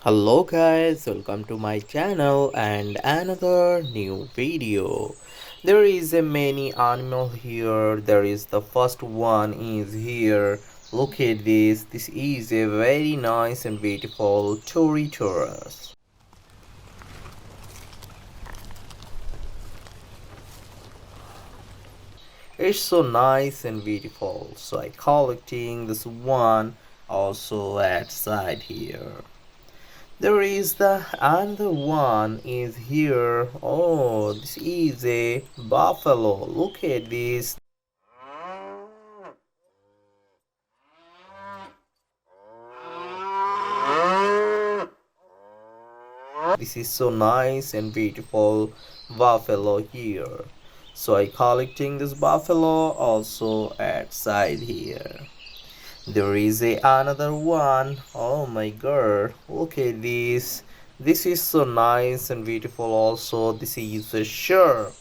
Hello guys, welcome to my channel and another new video. There is a many animal here. There is the first one is here. Look at this. This is a very nice and beautiful Toritoras. It's so nice and beautiful. So I collecting this one also at side here. There is the another one is here. Oh, this is a buffalo. Look at this. This is so nice and beautiful buffalo here. So I collecting this buffalo also at side here. There is a another one. Oh my god, look at this. This is so nice and beautiful also. This is a shark.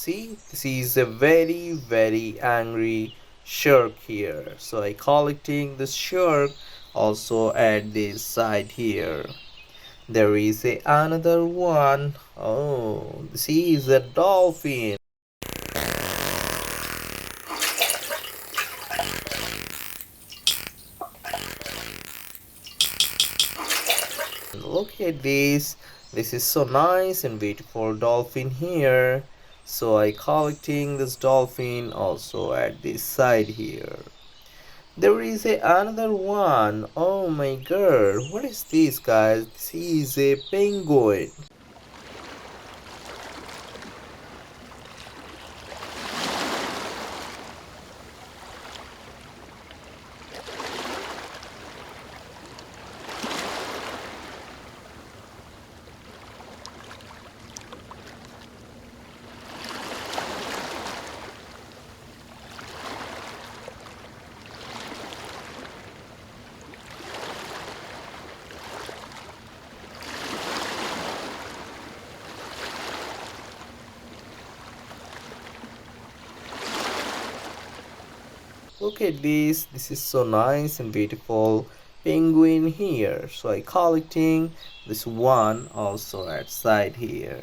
See, this is a very angry shark here. So I collecting this shark also at this side here. There is a another one. Oh, this is a dolphin. Look at this. This is so nice and beautiful dolphin here. So I collecting this dolphin also at this side here. There is a another one. Oh my god, what is this guys? This is a penguin. Look at this. This is so nice and beautiful penguin here. So I collecting this one also at side here.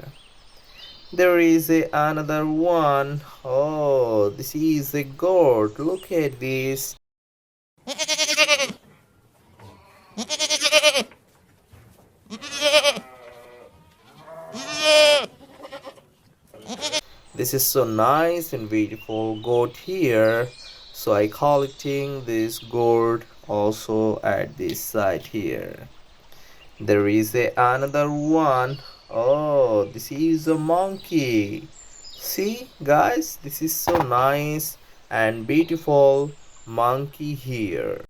There is a another one. Oh, this is a goat. Look at this. This is so nice and beautiful goat here. So I collecting this goat also at this side here. There is a another one. Oh, this is a monkey. See guys, this is so nice and beautiful monkey here.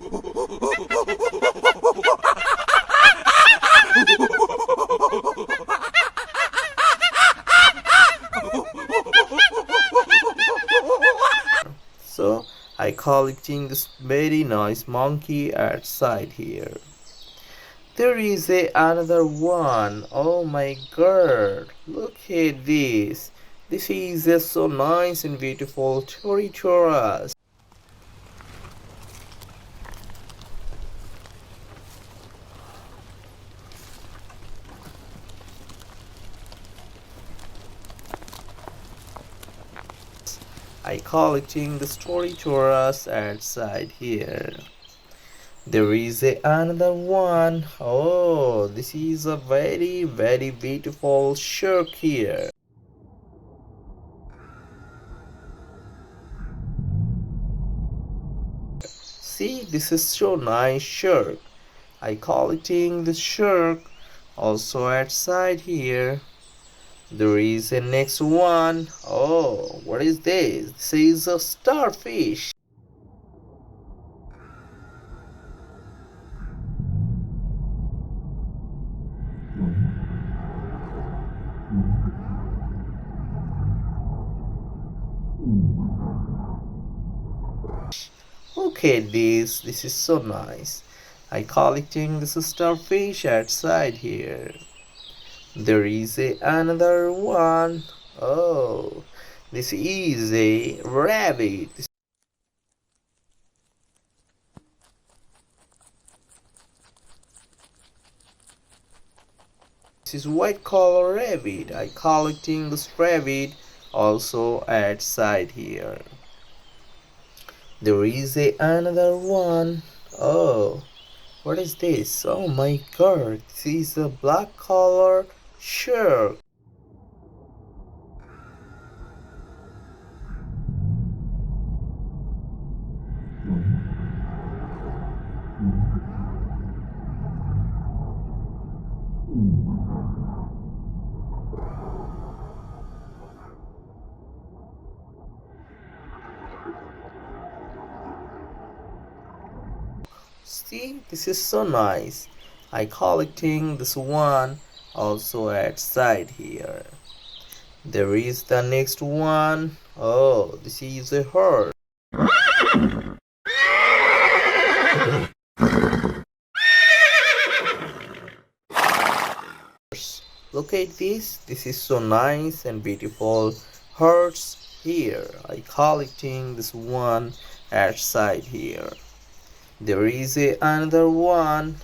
So I collecting this very nice monkey at side here. There is a another one. Oh my god, look at this. This is a so nice and beautiful Toritoras. I collecting the Toritoras at side here. There is a another one. Oh, this is a very beautiful shark here. See, this is so nice shark. I collecting the shark also at side here. There is a next one. Oh, what is this? This is a starfish. Look at this. This is so nice. I collecting this starfish outside here. There is another one. Oh, this is a rabbit. This is white color rabbit. I collecting this rabbit also outside here. There is another one. Oh, what is this? Oh my god, this is a black color shark. See, this is so nice. I collecting this one also outside here. There is the next one. Oh, this is a horse. Look at this. This is so nice and beautiful. Horse here. I collecting this one outside here. There is another one.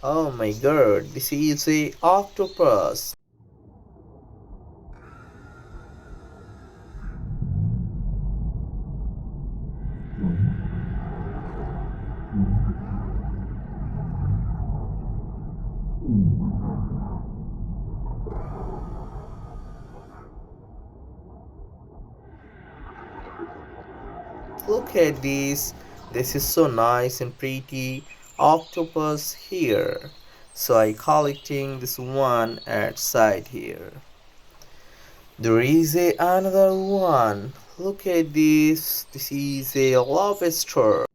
Oh my god, this is a octopus. Look at this. This is so nice and pretty. Octopus here. So I collecting this one outside here. There is another one. Look at this. This is a lobster.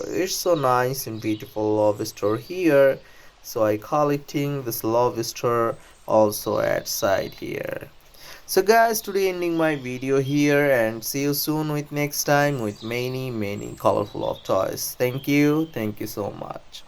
It's so nice and beautiful lobster here. So I collecting this lobster also outside here. So guys, today ending my video here, and see you soon with next time with many colorful of toys. Thank you so much.